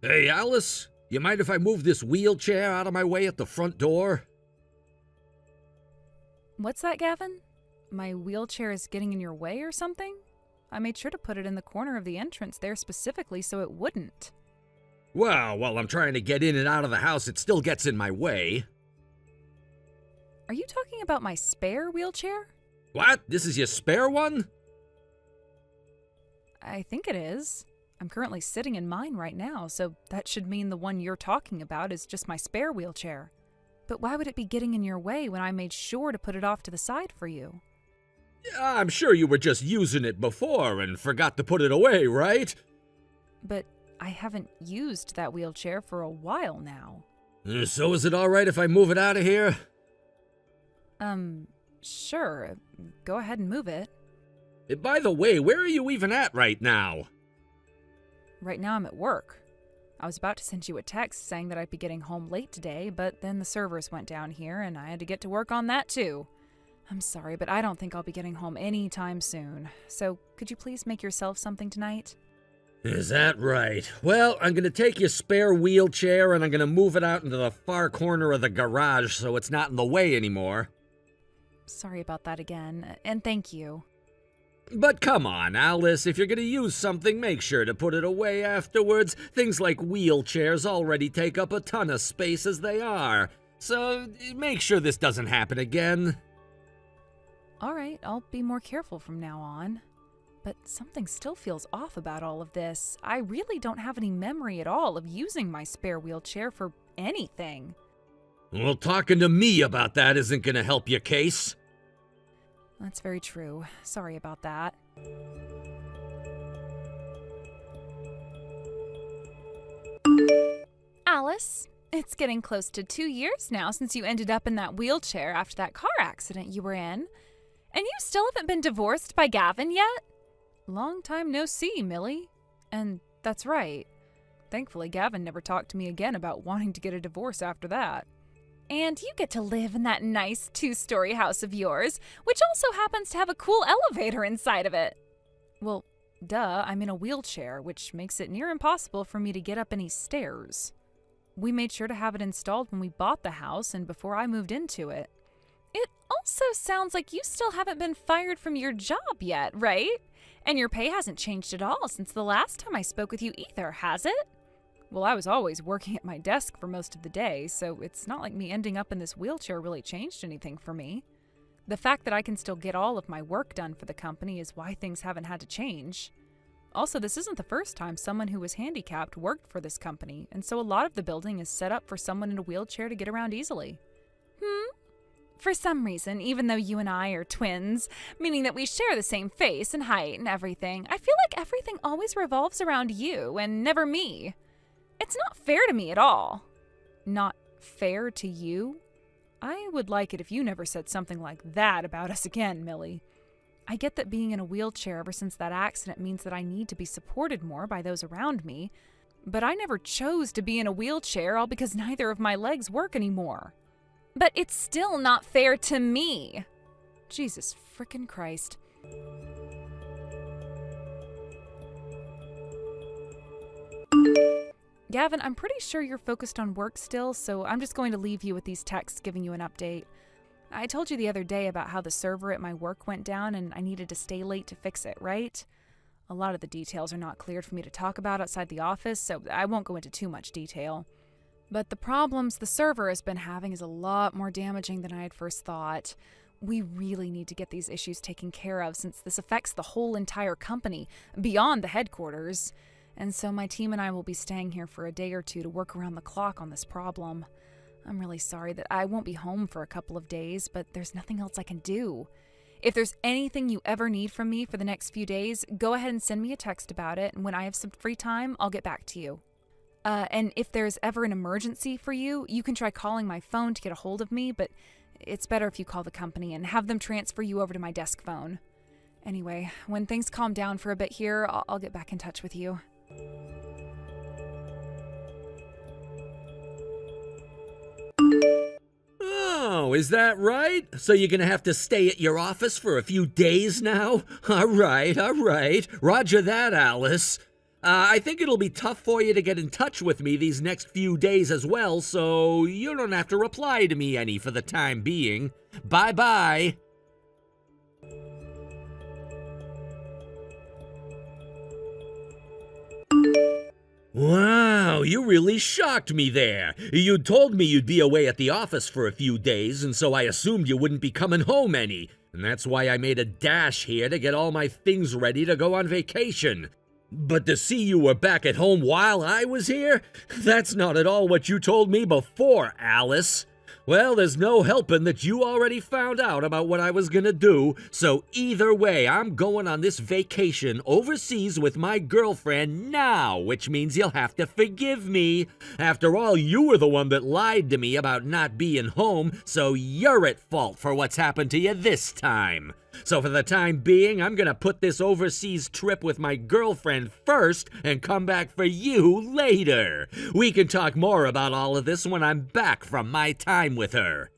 Hey, Alice, you mind if I move this wheelchair out of my way at the front door? What's that, Gavin? My wheelchair is getting in your way or something? I made sure to put it in the corner of the entrance there specifically so it wouldn't. Well, while I'm trying to get in and out of the house, it still gets in my way. Are you talking about my spare wheelchair? What? This is your spare one? I think it is. I'm currently sitting in mine right now, so that should mean the one you're talking about is just my spare wheelchair. But why would it be getting in your way when I made sure to put it off to the side for you? Yeah, I'm sure you were just using it before and forgot to put it away, right? But I haven't used that wheelchair for a while now. So is it alright if I move it out of here? Sure. Go ahead and move it. By the way, where are you even at right now? Right now I'm at work. I was about to send you a text saying that I'd be getting home late today, but then the servers went down here and I had to get to work on that too. I'm sorry, but I don't think I'll be getting home anytime soon. So could you please make yourself something tonight? Is that right? Well, I'm gonna take your spare wheelchair and I'm gonna move it out into the far corner of the garage so it's not in the way anymore. Sorry about that again, and thank you. But come on, Alice, if you're gonna use something, make sure to put it away afterwards. Things like wheelchairs already take up a ton of space as they are. So make sure this doesn't happen again. Alright, I'll be more careful from now on. But something still feels off about all of this. I really don't have any memory at all of using my spare wheelchair for anything. Well, talking to me about that isn't gonna help your case. That's very true. Sorry about that. Alice, it's getting close to 2 years now since you ended up in that wheelchair after that car accident you were in. And you still haven't been divorced by Gavin yet? Long time no see, Millie. And that's right. Thankfully, Gavin never talked to me again about wanting to get a divorce after that. And you get to live in that nice 2-story house of yours, which also happens to have a cool elevator inside of it. Well, duh, I'm in a wheelchair, which makes it near impossible for me to get up any stairs. We made sure to have it installed when we bought the house and before I moved into it. It also sounds like you still haven't been fired from your job yet, right? And your pay hasn't changed at all since the last time I spoke with you either, has it? Well, I was always working at my desk for most of the day, so it's not like me ending up in this wheelchair really changed anything for me. The fact that I can still get all of my work done for the company is why things haven't had to change. Also, this isn't the first time someone who was handicapped worked for this company, and so a lot of the building is set up for someone in a wheelchair to get around easily. For some reason, even though you and I are twins, meaning that we share the same face and height and everything, I feel like everything always revolves around you and never me. It's not fair to me at all. Not fair to you? I would like it if you never said something like that about us again, Millie. I get that being in a wheelchair ever since that accident means that I need to be supported more by those around me, but I never chose to be in a wheelchair all because neither of my legs work anymore. But it's still not fair to me. Jesus frickin' Christ. Gavin, I'm pretty sure you're focused on work still, so I'm just going to leave you with these texts giving you an update. I told you the other day about how the server at my work went down and I needed to stay late to fix it, right? A lot of the details are not cleared for me to talk about outside the office, so I won't go into too much detail. But the problems the server has been having is a lot more damaging than I had first thought. We really need to get these issues taken care of since this affects the whole entire company, beyond the headquarters. And so my team and I will be staying here for a day or two to work around the clock on this problem. I'm really sorry that I won't be home for a couple of days, but there's nothing else I can do. If there's anything you ever need from me for the next few days, go ahead and send me a text about it, and when I have some free time, I'll get back to you. And if there's ever an emergency for you, you can try calling my phone to get a hold of me, but it's better if you call the company and have them transfer you over to my desk phone. Anyway, when things calm down for a bit here, I'll get back in touch with you. Oh, is that right? So you're gonna have to stay at your office for a few days now? All right. Roger that, Alice. I think it'll be tough for you to get in touch with me these next few days as well, so you don't have to reply to me any for the time being. Bye-bye. Wow, you really shocked me there. You told me you'd be away at the office for a few days, and so I assumed you wouldn't be coming home any. And that's why I made a dash here to get all my things ready to go on vacation. But to see you were back at home while I was here? That's not at all what you told me before, Alice. Well, there's no helping that you already found out about what I was gonna do, so either way, I'm going on this vacation overseas with my girlfriend now, which means you'll have to forgive me. After all, you were the one that lied to me about not being home, so you're at fault for what's happened to you this time. So for the time being, I'm gonna put this overseas trip with my girlfriend first and come back for you later. We can talk more about all of this when I'm back from my time with her.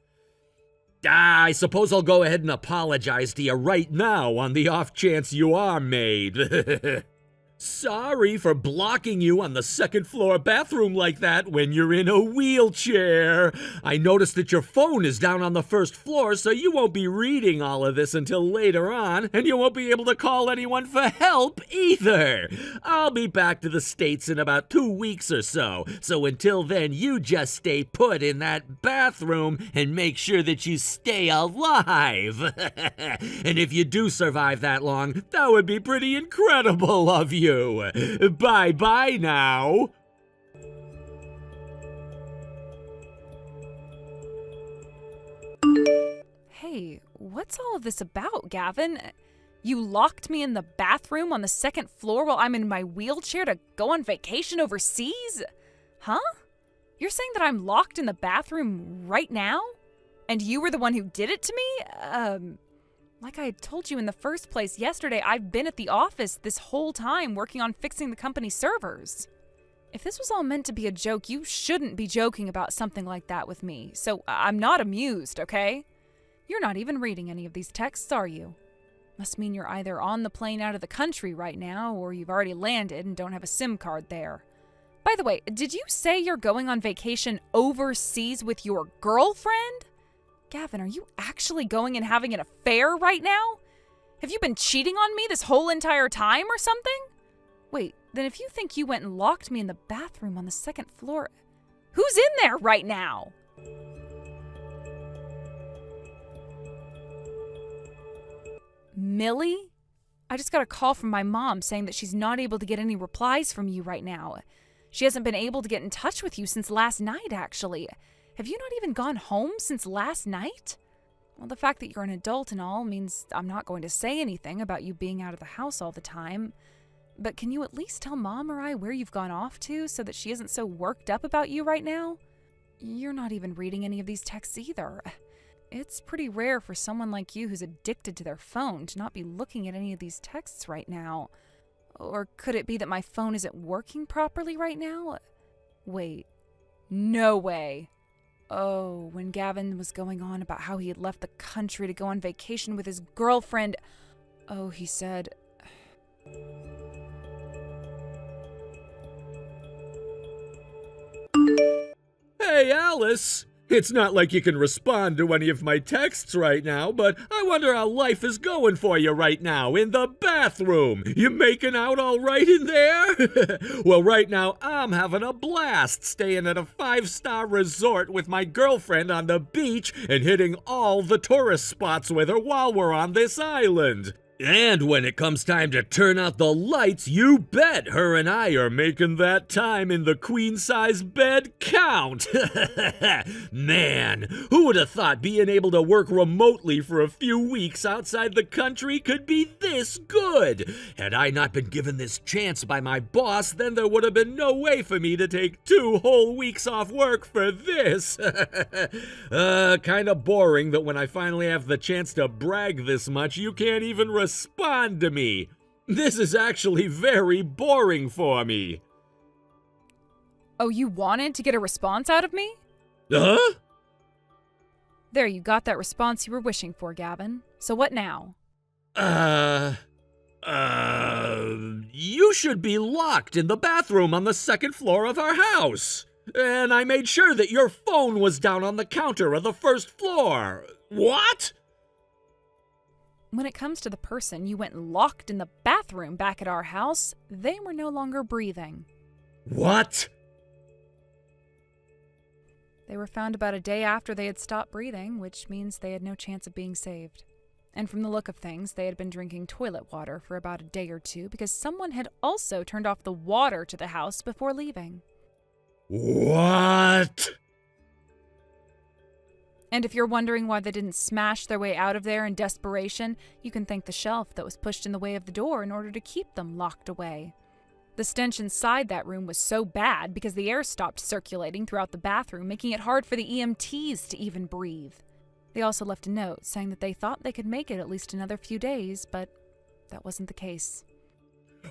I suppose I'll go ahead and apologize to you right now on the off chance you are made. Sorry for blocking you on the second floor bathroom like that when you're in a wheelchair. I noticed that your phone is down on the first floor, so you won't be reading all of this until later on, and you won't be able to call anyone for help either. I'll be back to the States in about 2 weeks or so until then you just stay put in that bathroom and make sure that you stay alive. And if you do survive that long, that would be pretty incredible of you. Bye-bye now. Hey, what's all of this about, Gavin? You locked me in the bathroom on the second floor while I'm in my wheelchair to go on vacation overseas? Huh? You're saying that I'm locked in the bathroom right now? And you were the one who did it to me? Like I told you in the first place yesterday, I've been at the office this whole time working on fixing the company's servers. If this was all meant to be a joke, you shouldn't be joking about something like that with me. So I'm not amused, okay? You're not even reading any of these texts, are you? Must mean you're either on the plane out of the country right now, or you've already landed and don't have a SIM card there. By the way, did you say you're going on vacation overseas with your girlfriend? Gavin, are you actually going and having an affair right now? Have you been cheating on me this whole entire time or something? Wait, then if you think you went and locked me in the bathroom on the second floor, who's in there right now? Millie? I just got a call from my mom saying that she's not able to get any replies from you right now. She hasn't been able to get in touch with you since last night, actually. Have you not even gone home since last night? Well, the fact that you're an adult and all means I'm not going to say anything about you being out of the house all the time. But can you at least tell Mom or I where you've gone off to so that she isn't so worked up about you right now? You're not even reading any of these texts either. It's pretty rare for someone like you who's addicted to their phone to not be looking at any of these texts right now. Or could it be that my phone isn't working properly right now? Wait, no way. Oh, when Gavin was going on about how he had left the country to go on vacation with his girlfriend. Oh, he said... Hey, Alice! It's not like you can respond to any of my texts right now, but I wonder how life is going for you right now in the bathroom. You making out all right in there? Well, right now I'm having a blast staying at a 5-star resort with my girlfriend on the beach and hitting all the tourist spots with her while we're on this island. And when it comes time to turn out the lights, you bet her and I are making that time in the queen-size bed count. Man, who would have thought being able to work remotely for a few weeks outside the country could be this good? Had I not been given this chance by my boss, then there would have been no way for me to take 2 whole weeks off work for this. Kinda boring that when I finally have the chance to brag this much, you can't even respond to me. This is actually very boring for me. Oh, you wanted to get a response out of me? Huh? There, you got that response you were wishing for, Gavin. So what now? You should be locked in the bathroom on the second floor of our house. And I made sure that your phone was down on the counter of the first floor. What? When it comes to the person you went and locked in the bathroom back at our house, they were no longer breathing. What? They were found about a day after they had stopped breathing, which means they had no chance of being saved. And from the look of things, they had been drinking toilet water for about a day or two because someone had also turned off the water to the house before leaving. What? And if you're wondering why they didn't smash their way out of there in desperation, you can thank the shelf that was pushed in the way of the door in order to keep them locked away. The stench inside that room was so bad because the air stopped circulating throughout the bathroom, making it hard for the EMTs to even breathe. They also left a note saying that they thought they could make it at least another few days, but that wasn't the case.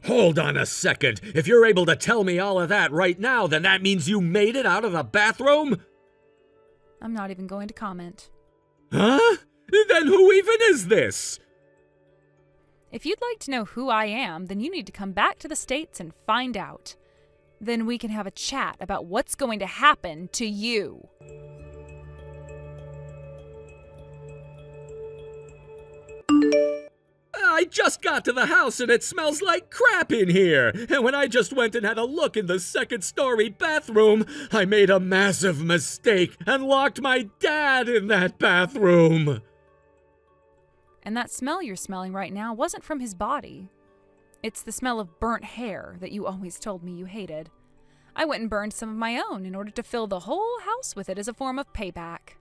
Hold on a second. If you're able to tell me all of that right now, then that means you made it out of the bathroom? I'm not even going to comment. Huh? Then who even is this? If you'd like to know who I am, then you need to come back to the States and find out. Then we can have a chat about what's going to happen to you. I just got to the house and it smells like crap in here. And when I just went and had a look in the second-story bathroom, I made a massive mistake and locked my dad in that bathroom. And that smell you're smelling right now wasn't from his body. It's the smell of burnt hair that you always told me you hated. I went and burned some of my own in order to fill the whole house with it as a form of payback.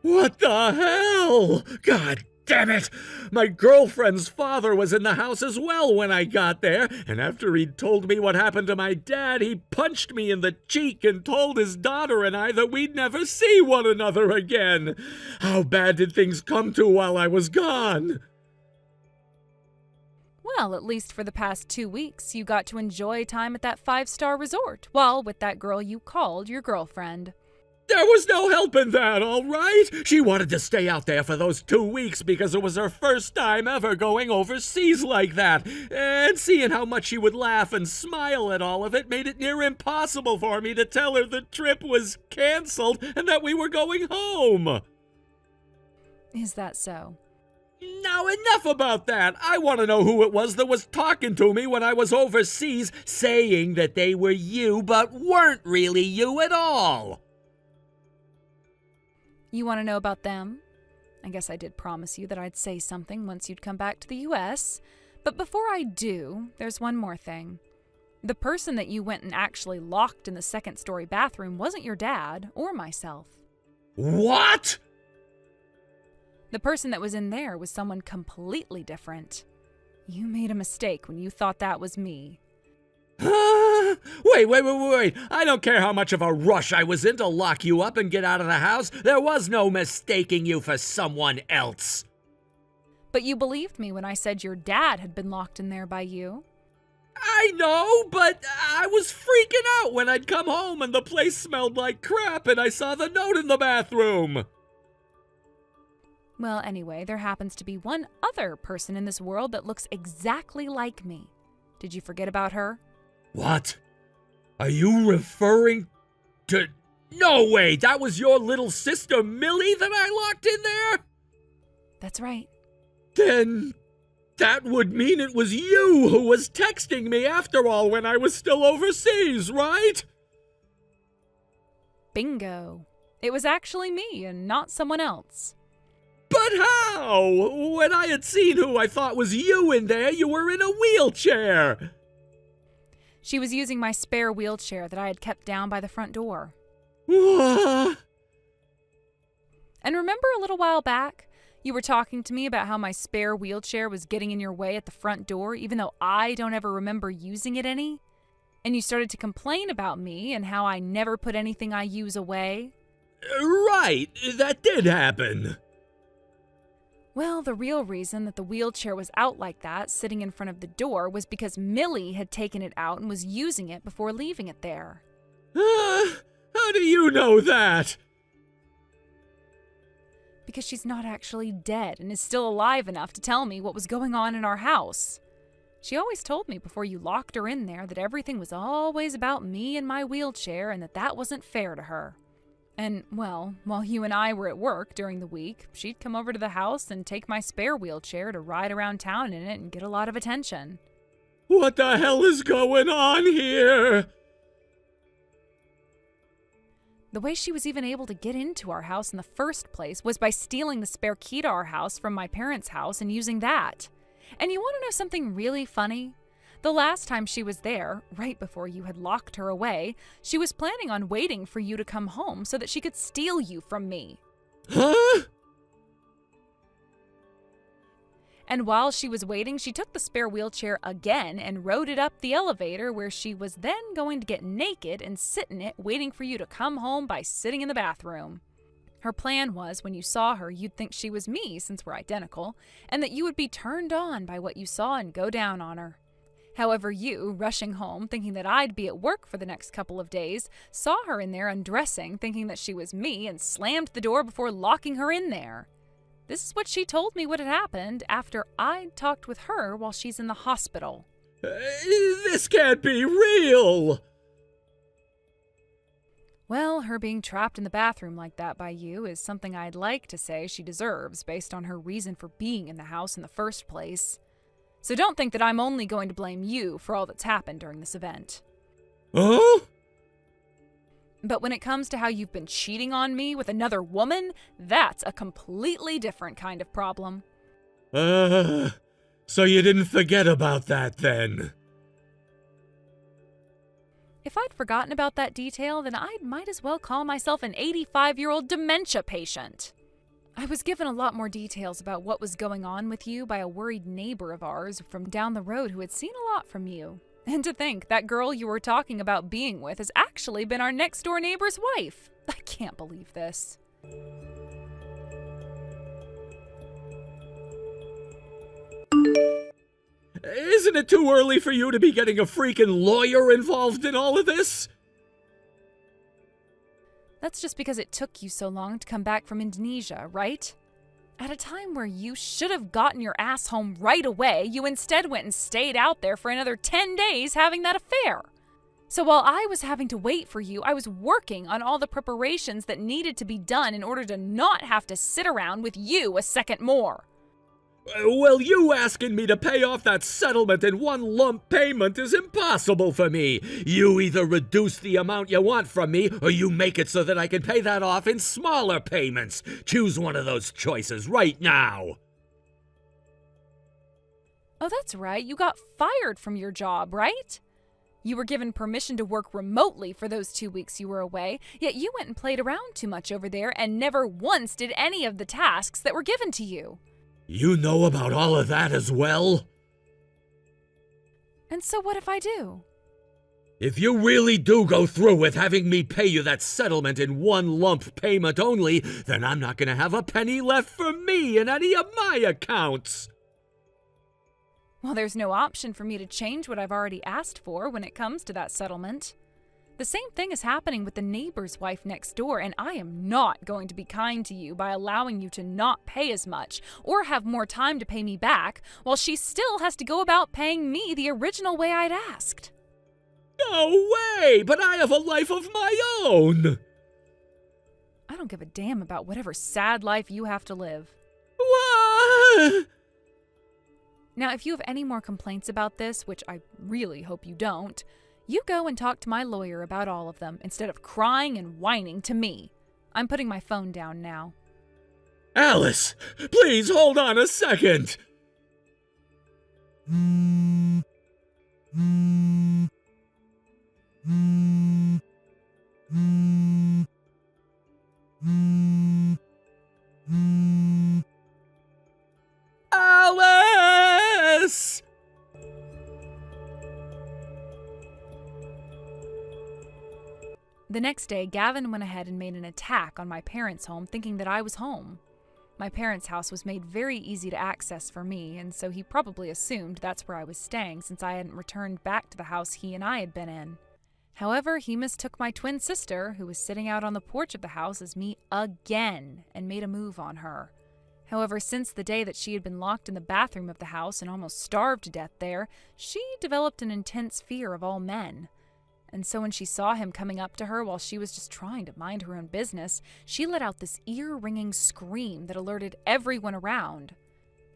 What the hell? God damn it! My girlfriend's father was in the house as well when I got there, and after he'd told me what happened to my dad, he punched me in the cheek and told his daughter and I that we'd never see one another again. How bad did things come to while I was gone? Well, at least for the past 2 weeks, you got to enjoy time at that 5-star resort, while with that girl you called your girlfriend. There was no helping that, all right? She wanted to stay out there for those 2 weeks because it was her first time ever going overseas like that. And seeing how much she would laugh and smile at all of it made it near impossible for me to tell her the trip was canceled and that we were going home. Is that so? Now enough about that. I want to know who it was that was talking to me when I was overseas, saying that they were you but weren't really you at all. You want to know about them? I guess I did promise you that I'd say something once you'd come back to the U.S. But before I do, there's one more thing. The person that you went and actually locked in the second-story bathroom wasn't your dad or myself. What? The person that was in there was someone completely different. You made a mistake when you thought that was me. Wait. I don't care how much of a rush I was in to lock you up and get out of the house. There was no mistaking you for someone else. But you believed me when I said your dad had been locked in there by you. I know, but I was freaking out when I'd come home and the place smelled like crap and I saw the note in the bathroom. Well, anyway, there happens to be one other person in this world that looks exactly like me. Did you forget about her? What? Are you referring to... No way! That was your little sister Millie that I locked in there? That's right. Then that would mean it was you who was texting me after all when I was still overseas, right? Bingo. It was actually me and not someone else. But how? When I had seen who I thought was you in there, you were in a wheelchair. She was using my spare wheelchair that I had kept down by the front door. What? And remember a little while back, you were talking to me about how my spare wheelchair was getting in your way at the front door, even though I don't ever remember using it any? And you started to complain about me and how I never put anything I use away? Right, that did happen. Well, the real reason that the wheelchair was out like that, sitting in front of the door, was because Millie had taken it out and was using it before leaving it there. How do you know that? Because she's not actually dead and is still alive enough to tell me what was going on in our house. She always told me before you locked her in there that everything was always about me and my wheelchair and that wasn't fair to her. And, well, while you and I were at work during the week, she'd come over to the house and take my spare wheelchair to ride around town in it and get a lot of attention. What the hell is going on here? The way she was even able to get into our house in the first place was by stealing the spare key to our house from my parents' house and using that. And you want to know something really funny? The last time she was there, right before you had locked her away, she was planning on waiting for you to come home so that she could steal you from me. Huh? And while she was waiting, she took the spare wheelchair again and rode it up the elevator where she was then going to get naked and sit in it waiting for you to come home by sitting in the bathroom. Her plan was when you saw her, you'd think she was me since we're identical, and that you would be turned on by what you saw and go down on her. However, you, rushing home, thinking that I'd be at work for the next couple of days, saw her in there undressing, thinking that she was me, and slammed the door before locking her in there. This is what she told me would have happened after I'd talked with her while she's in the hospital. This can't be real! Well, her being trapped in the bathroom like that by you is something I'd like to say she deserves based on her reason for being in the house in the first place. So don't think that I'm only going to blame you for all that's happened during this event. Huh? But when it comes to how you've been cheating on me with another woman, that's a completely different kind of problem. So you didn't forget about that then? If I'd forgotten about that detail, then I might as well call myself an 85-year-old dementia patient. I was given a lot more details about what was going on with you by a worried neighbor of ours from down the road who had seen a lot from you. And to think, that girl you were talking about being with has actually been our next-door neighbor's wife. I can't believe this. Isn't it too early for you to be getting a freaking lawyer involved in all of this? That's just because it took you so long to come back from Indonesia, right? At a time where you should have gotten your ass home right away, you instead went and stayed out there for another 10 days having that affair. So while I was having to wait for you, I was working on all the preparations that needed to be done in order to not have to sit around with you a second more. Well, you asking me to pay off that settlement in one lump payment is impossible for me. You either reduce the amount you want from me, or you make it so that I can pay that off in smaller payments. Choose one of those choices right now. Oh, that's right. You got fired from your job, right? You were given permission to work remotely for those 2 weeks you were away, yet you went and played around too much over there and never once did any of the tasks that were given to you. You know about all of that as well? And so what if I do? If you really do go through with having me pay you that settlement in one lump payment only, then I'm not going to have a penny left for me in any of my accounts. Well, there's no option for me to change what I've already asked for when it comes to that settlement. The same thing is happening with the neighbor's wife next door, and I am not going to be kind to you by allowing you to not pay as much or have more time to pay me back, while she still has to go about paying me the original way I'd asked. No way! But I have a life of my own! I don't give a damn about whatever sad life you have to live. What? Now, if you have any more complaints about this, which I really hope you don't, you go and talk to my lawyer about all of them instead of crying and whining to me. I'm putting my phone down now. Alice, please hold on a second. Alice! The next day, Gavin went ahead and made an attack on my parents' home thinking that I was home. My parents' house was made very easy to access for me, and so he probably assumed that's where I was staying since I hadn't returned back to the house he and I had been in. However, he mistook my twin sister, who was sitting out on the porch of the house, as me again and made a move on her. However, since the day that she had been locked in the bathroom of the house and almost starved to death there, she developed an intense fear of all men. And so when she saw him coming up to her while she was just trying to mind her own business, she let out this ear-ringing scream that alerted everyone around.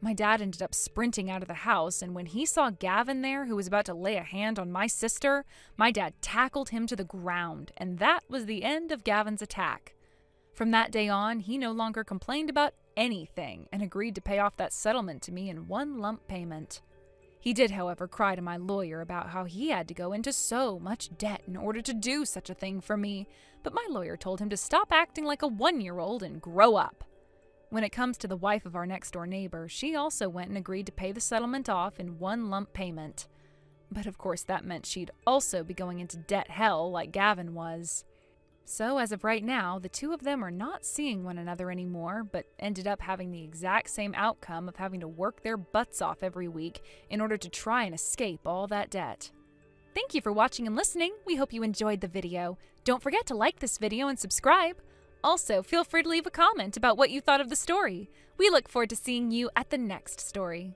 My dad ended up sprinting out of the house, and when he saw Gavin there, who was about to lay a hand on my sister, my dad tackled him to the ground, and that was the end of Gavin's attack. From that day on, he no longer complained about anything and agreed to pay off that settlement to me in one lump payment. He did, however, cry to my lawyer about how he had to go into so much debt in order to do such a thing for me, but my lawyer told him to stop acting like a 1-year-old and grow up. When it comes to the wife of our next-door neighbor, she also went and agreed to pay the settlement off in one lump payment. But of course that meant she'd also be going into debt hell like Gavin was. So as of right now, the two of them are not seeing one another anymore, but ended up having the exact same outcome of having to work their butts off every week in order to try and escape all that debt. Thank you for watching and listening. We hope you enjoyed the video. Don't forget to like this video and subscribe. Also, feel free to leave a comment about what you thought of the story. We look forward to seeing you at the next story.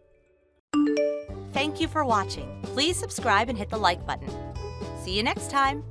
Thank you for watching. Please subscribe and hit the like button. See you next time.